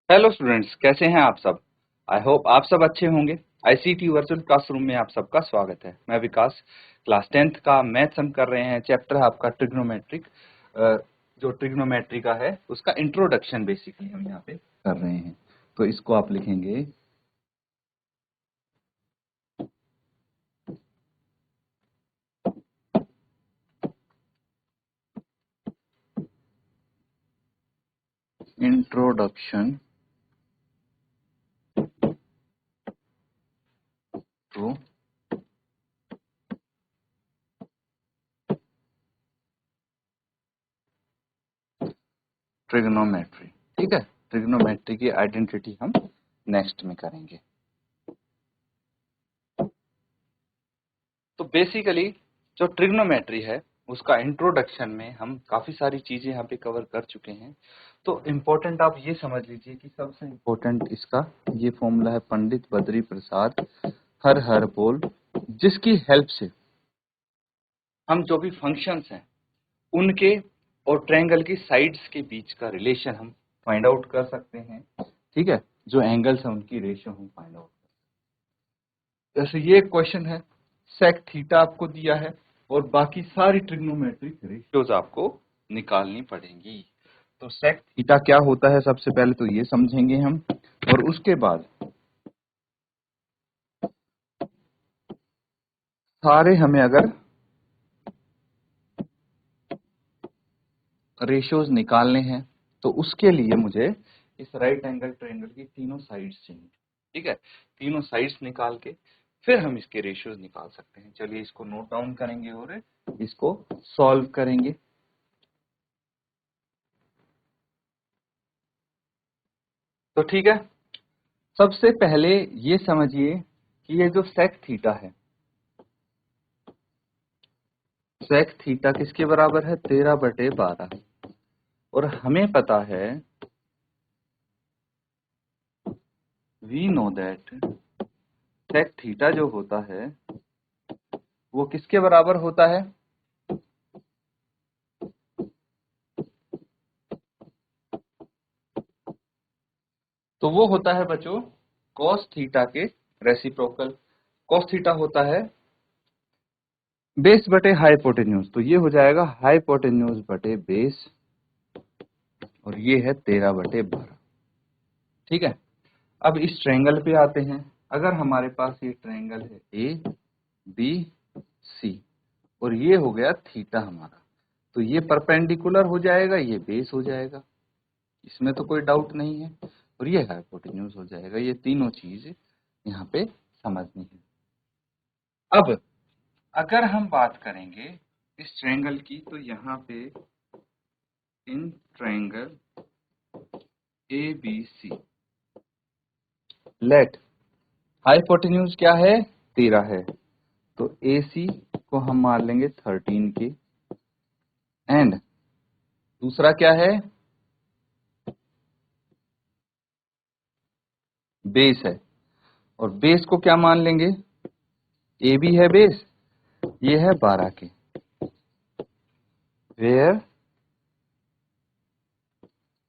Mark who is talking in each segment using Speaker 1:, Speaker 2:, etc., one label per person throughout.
Speaker 1: Hello students, कैसे हैं आप सब। आई होप आप सब अच्छे होंगे। आईसीटी वर्चुअल क्लासरूम में आप सबका स्वागत है। मैं विकास, क्लास 10th का मैथ्स हम कर रहे हैं। चैप्टर है आपका ट्रिग्नोमेट्रिक। जो ट्रिग्नोमेट्री का है उसका इंट्रोडक्शन बेसिकली हम यहाँ पे कर रहे हैं। तो इसको आप लिखेंगे इंट्रोडक्शन टू ट्रिग्नोमेट्री। ठीक है, ट्रिग्नोमेट्री की आइडेंटिटी हम नेक्स्ट में करेंगे। तो बेसिकली जो ट्रिग्नोमेट्री है उसका इंट्रोडक्शन में हम काफी सारी चीजें यहाँ पे कवर कर चुके हैं। तो इम्पोर्टेंट आप ये समझ लीजिए कि सबसे इम्पोर्टेंट इसका ये फॉर्मूला है पंडित बद्री प्रसाद हर हर बोल, जिसकी हेल्प से हम जो भी फंक्शंस हैं उनके और ट्रायंगल की साइड्स के बीच का रिलेशन हम फाइंड आउट कर सकते हैं। ठीक है, जो एंगल्स हैं उनकी रेशियो हम फाइंड आउट। जैसे ये क्वेश्चन है, सेक थीटा आपको दिया है और बाकी सारी ट्रिग्नोमेट्रिक रेशियोज आपको निकालनी पड़ेंगी। तो सेक थीटा क्या होता है सबसे पहले तो ये समझेंगे हम, और उसके बाद सारे हमें अगर रेशियोज निकालने हैं तो उसके लिए मुझे इस राइट एंगल ट्रायंगल की तीनों साइड्स चाहिए। ठीक है, तीनों साइड्स निकाल के फिर हम इसके रेशियोज निकाल सकते हैं। चलिए इसको नोट डाउन करेंगे और इसको सॉल्व करेंगे। तो ठीक है, सबसे पहले ये समझिए कि ये जो सेक थीटा है, सेक थीटा किसके बराबर है 13/12। और हमें पता है we know that sec theta जो होता है वो किसके बराबर होता है, तो वो होता है बच्चों कॉस थीटा के रेसिप्रोकल। कॉस थीटा होता है बेस बटे हाइपोटेन्यूज, तो ये हो जाएगा हाइपोटेन्यूज बटे बेस, और ये है 13/12। ठीक है, अब इस ट्रायंगल पे आते हैं। अगर हमारे पास ये ट्रायंगल है ए बी सी और ये हो गया थीटा हमारा, तो ये परपेंडिकुलर हो जाएगा, ये बेस हो जाएगा, इसमें तो कोई डाउट नहीं है, और ये हाइपोटेन्यूज हो जाएगा। ये तीनों चीज यहाँ पे समझनी है। अब अगर हम बात करेंगे इस ट्रायंगल की, तो यहाँ पे in triangle A B C let hypotenuse क्या है 13 है, तो ए सी को हम मान लेंगे 13 के, एंड दूसरा क्या है बेस है, और बेस को क्या मान लेंगे, ए बी है बेस, ये है 12 के, वेयर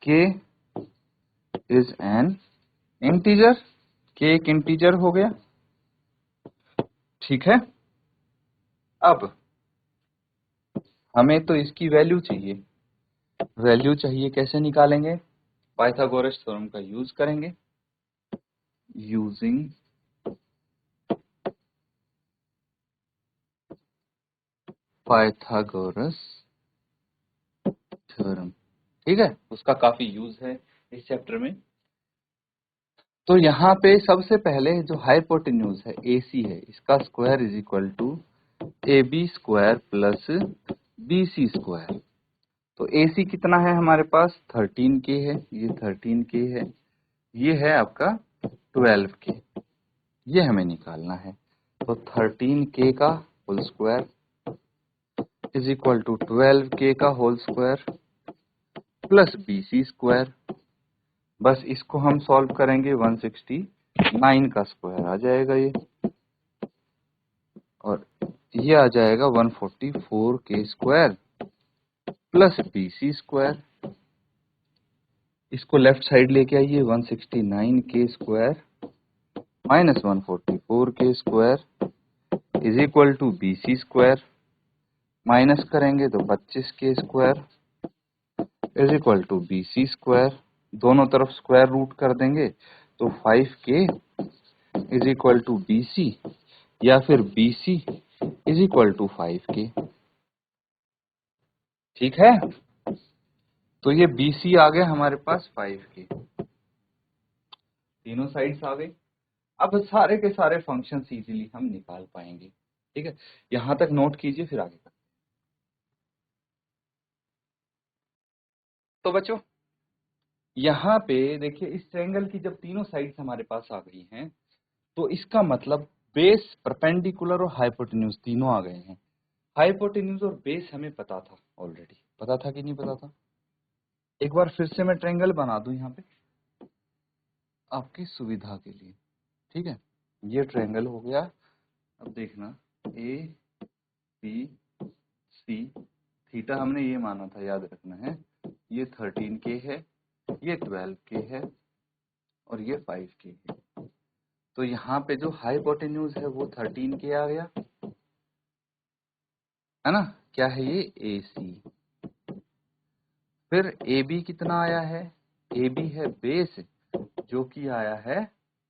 Speaker 1: के इज एन इंटीजर, के एक इंटीजर हो गया। ठीक है, अब हमें तो इसकी वैल्यू चाहिए। वैल्यू चाहिए कैसे निकालेंगे, पाइथागोरस थ्योरम का यूज करेंगे। Using Pythagoras theorem. ठीक है, उसका काफी यूज है इस चैप्टर में। तो यहाँ पे सबसे पहले जो हाइपोटेन्यूज है AC है, इसका square is equal to AB square plus BC square. तो AC कितना है हमारे पास 13K है, ये 13K है, ये है आपका 12K, ये हमें निकालना है। तो 13K का whole square is equal to 12K का whole square plus BC square. बस इसको हम सॉल्व करेंगे, 169 का स्क्वायर आ जाएगा ये, और ये आ जाएगा 144K square plus BC square. इसको लेफ्ट साइड लेके आइए, 169 के स्क्वायर माइनस 144 के square is equal to BC square, minus करेंगे तो 25 के square is equal to BC square, दोनों तरफ स्क्वायर रूट कर देंगे तो 5K is equal to BC या फिर BC is equal to 5K। ठीक है, तो ये BC आ गया हमारे पास 5K, तीनों साइड्स आ गई। अब सारे के सारे फंक्शन इजीली हम निकाल पाएंगे। ठीक है, यहां तक नोट कीजिए, फिर आगे करते हैं। तो बच्चों यहाँ पे देखिए, इस ट्रायंगल की जब तीनों साइड्स हमारे पास आ गई हैं तो इसका मतलब बेस, परपेंडिकुलर और हाइपोटेन्यूज तीनों आ गए हैं। हाइपोटेन्यूज और बेस हमें पता था, ऑलरेडी पता था कि नहीं पता था। एक बार फिर से मैं ट्रायंगल बना दूं यहाँ पे आपकी सुविधा के लिए। ठीक है, ये ट्रायंगल हो गया। अब देखना, ABC, थीटा हमने ये माना था, याद रखना है। ये 13K है, ये 12K है और ये 5K है। तो यहाँ पे जो हाइपोटेन्यूज है वो 13K आ गया, है ना। क्या है ये, AC। फिर AB कितना आया है, AB है बेस, जो कि आया है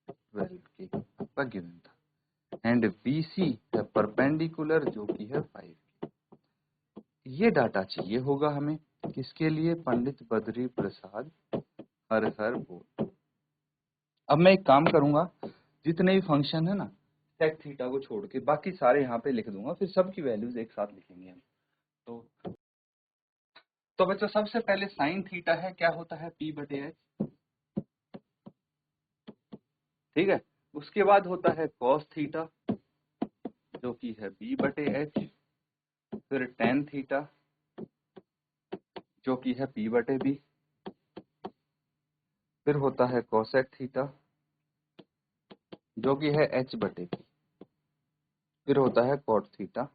Speaker 1: 12K, आपका गिवन था। एंड BC है परपेंडिकुलर, जो कि है 5K। ये डाटा चाहिए होगा हमें, किसके लिए, पंडित बद्री प्रसाद हर हर बोल। अब मैं एक काम करूंगा, जितने भी फंक्शन है ना, सेक थीटा को छोड़ के बाकी सारे यहाँ पे लिख दूंगा, फिर सबकी वैल्यूज एक साथ लिखेंगे हम। तो बच्चों सबसे पहले साइन थीटा है, क्या होता है, P/H। ठीक है, उसके बाद होता है कॉस थीटा, जो कि है B/H। फिर टेन थीटा, जो कि है P/B। फिर होता है कोसेक थीटा, जो कि है H/P। फिर होता है कॉट थीटा,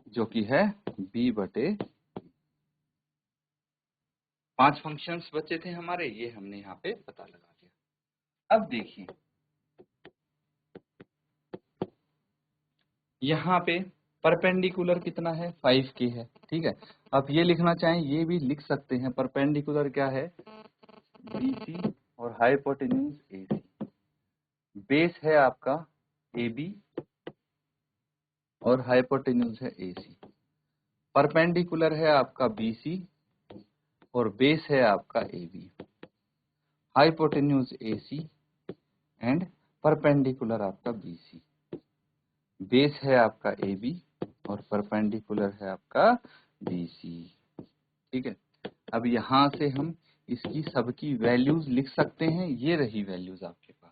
Speaker 1: जो कि है B/, 5 फंक्शंस बचे थे हमारे, ये हमने यहाँ पे पता लगा दिया। अब देखिए यहाँ पे परपेंडिकुलर कितना है, 5K है। ठीक है, अब ये लिखना चाहें ये भी लिख सकते हैं, परपेंडिकुलर क्या है, BC और हाइपोटेन्यूज AC। बेस है आपका AB और हाइपोटेन्यूज है AC। परपेंडिकुलर है आपका BC और बेस है आपका AB। Hypotenuse AC and perpendicular आपका BC। बेस है आपका AB और परपेंडिकुलर है आपका BC। ठीक है, अब यहां से हम इसकी सबकी वैल्यूज लिख सकते हैं, ये रही वैल्यूज आपके पास।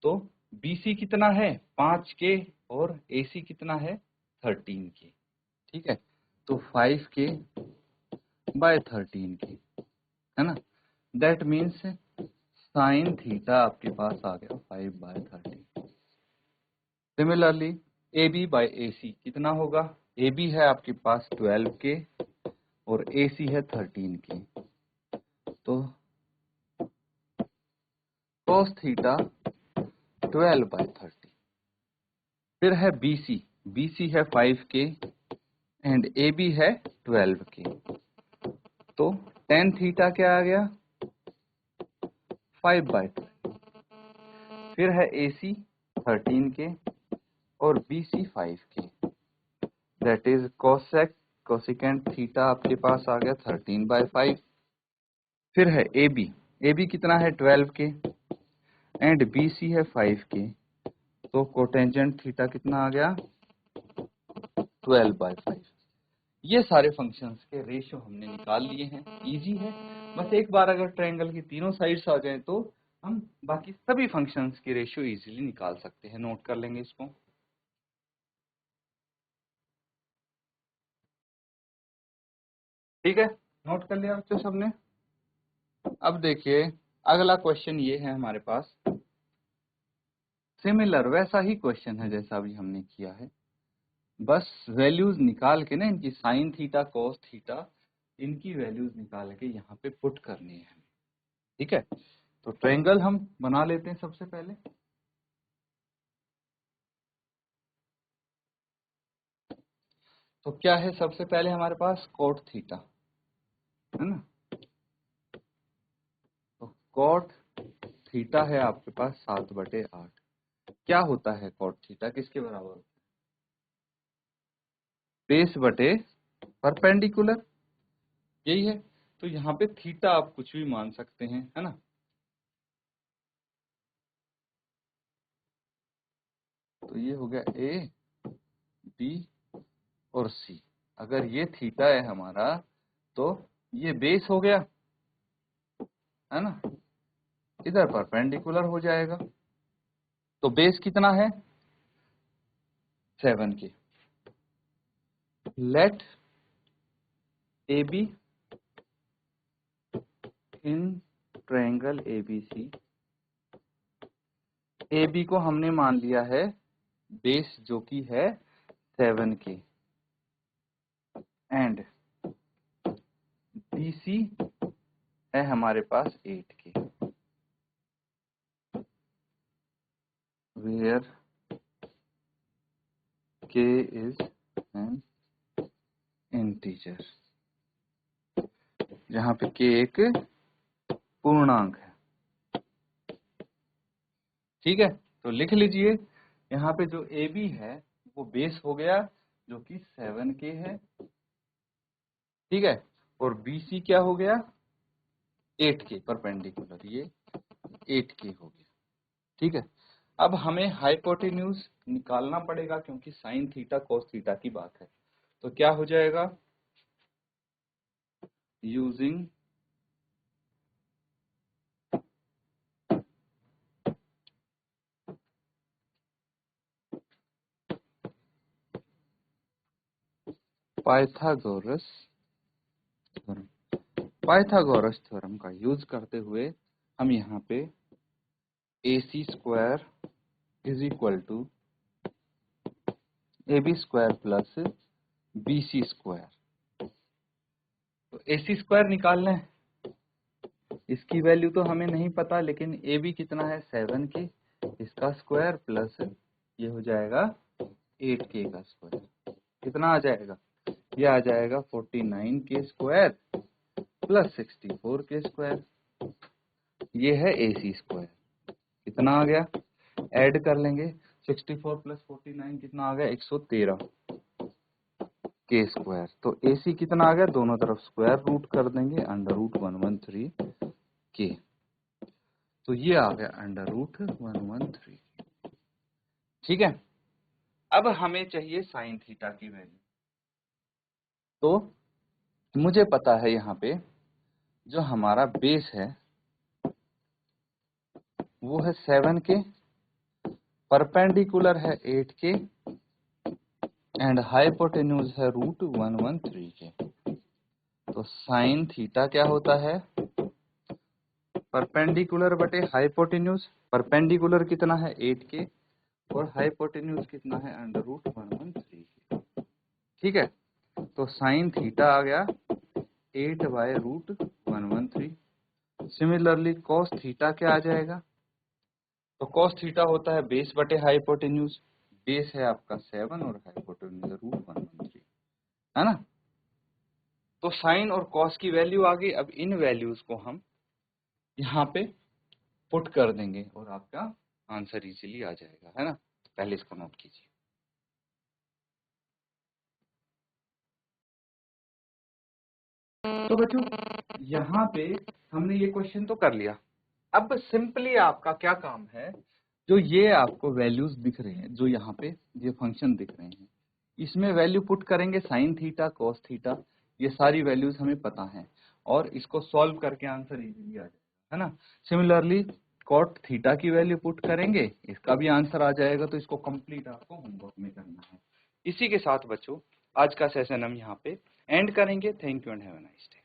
Speaker 1: तो BC कितना है, 5K और AC कितना है, 13K। ठीक है, तो 5K बाय 13K, है ना। दैट मीन्स साइन थीटा आपके पास आ गया 5/13। सिमिलरली AB बाय AC कितना होगा, AB है आपके पास 12K और AC है 13K। तो cos थीटा 12/30। फिर है BC, BC है 5K एंड AB है 12K। तो tan थीटा क्या आ गया, 5/12। फिर है AC 13K और BC 5K, that is cosecant theta आपके पास आ गया 13/5। फिर है AB, AB कितना है 12K एंड BC है 5K, तो कोटेंजेंट थीटा कितना आ गया 12/5। ये सारे फंक्शंस के रेशियो हमने निकाल लिए हैं, इजी है। बस एक बार अगर ट्रायंगल की तीनों साइड्स आ जाए तो हम बाकी सभी फंक्शंस के रेशियो इजीली निकाल सकते हैं। नोट कर लेंगे इसको। ठीक है, नोट कर लिया बच्चों सबने। अब देखिए अगला क्वेश्चन ये है हमारे पास, सिमिलर वैसा ही क्वेश्चन है जैसा अभी हमने किया है, बस वैल्यूज निकाल के ना, इनकी साइन थीटा कॉस थीटा, इनकी वैल्यूज निकाल के यहाँ पे पुट करनी है। ठीक है, तो ट्रायंगल हम बना लेते हैं सबसे पहले। तो क्या है सबसे पहले हमारे पास कॉट थीटा, है ना। तो कॉट थीटा है आपके पास 7/8। क्या होता है कॉट थीटा, किसके बराबर होता है? बेस बटे परपेंडिकुलर, यही है। तो यहाँ पे थीटा आप कुछ भी मान सकते हैं, है ना। तो ये हो गया ए, बी और सी। अगर ये थीटा है हमारा तो ये बेस हो गया, है ना, इधर परपेंडिकुलर हो जाएगा। तो बेस कितना है? 7 के। Let A B in triangle ABC. A B को हमने मान लिया है बेस जो कि है 7 के, एंड बी सी है हमारे पास 8 के, वेयर के इज एन इंटीजर, जहां पे के एक पूर्णांक है। ठीक है, तो लिख लीजिए यहाँ पे जो ए बी है वो बेस हो गया जो कि 7 के है, ठीक है, और बी सी क्या हो गया? 8 के परपेंडिकुलर, ये 8 के हो गया। ठीक है, अब हमें हाइपोटेन्यूज निकालना पड़ेगा क्योंकि साइन थीटा कोस थीटा की बात है। तो क्या हो जाएगा? Using Pythagoras theorem, Pythagoras theorem का यूज करते हुए हम यहाँ पे AC square is equal to AB square plus BC square. तो AC स्क्वायर निकालना है, इसकी वैल्यू तो हमें नहीं पता, लेकिन AB कितना है 7 के, इसका स्क्वायर प्लस ये हो जाएगा 8 के का स्क्वायर। कितना आ जाएगा? ये आ जाएगा 49 के स्क्वायर प्लस 64 के स्क्वायर। ये है AC स्क्वायर। कितना आ गया? ऐड कर लेंगे, 64 प्लस 49 कितना आ गया? 113 के स्क्वायर। तो AC कितना आ गया? दोनों तरफ स्क्वायर रूट कर देंगे, अंडर रूट 113 के। तो ये आ गया अंडर रूट 113। ठीक है, अब हमें चाहिए साइन थीटा की वैल्यू। तो मुझे पता है यहाँ पे जो हमारा बेस है वो है 7 के, परपेंडिकुलर है 8 के, एंड हाइपोटेन्यूज है रूट 113 के। तो साइन थीटा क्या होता है? परपेंडिकुलर बटे हाइपोटेन्यूज। परपेंडिकुलर कितना है? 8 के, और हाइपोटेन्यूज कितना है? अंडर रूट 113 के। ठीक है, तो साइन थीटा आ गया 8/√113। सिमिलरली कॉस थीटा क्या आ जाएगा? तो कॉस थीटा होता है बेस बटे हाइपोटेन्यूज। बेस है आपका 7 और हाइपोटेन्यूज रूट 113, है ना। तो साइन और कॉस की वैल्यू आ गई। अब इन वैल्यूज को हम यहाँ पे पुट कर देंगे और आपका आंसर इजीली आ जाएगा, है ना। पहले इसको नोट कीजिए। तो बच्चों यहाँ पे हमने ये क्वेश्चन तो कर लिया। अब सिंपली आपका क्या काम है, जो ये आपको वैल्यूज दिख रहे हैं, जो यहाँ पे ये फंक्शन दिख रहे हैं, इसमें वैल्यू पुट करेंगे। साइन थीटा, कॉस थीटा, ये सारी वैल्यूज हमें पता है, और इसको सॉल्व करके आंसर इजीली आ जाएगा, है ना। सिमिलरली कॉट थीटा की वैल्यू पुट करेंगे, इसका भी आंसर आ जाएगा। तो इसको कंप्लीट आपको होमवर्क में करना है। इसी के साथ बच्चों आज का सेशन हम यहाँ पे एंड करेंगे। Thank you and have a nice day.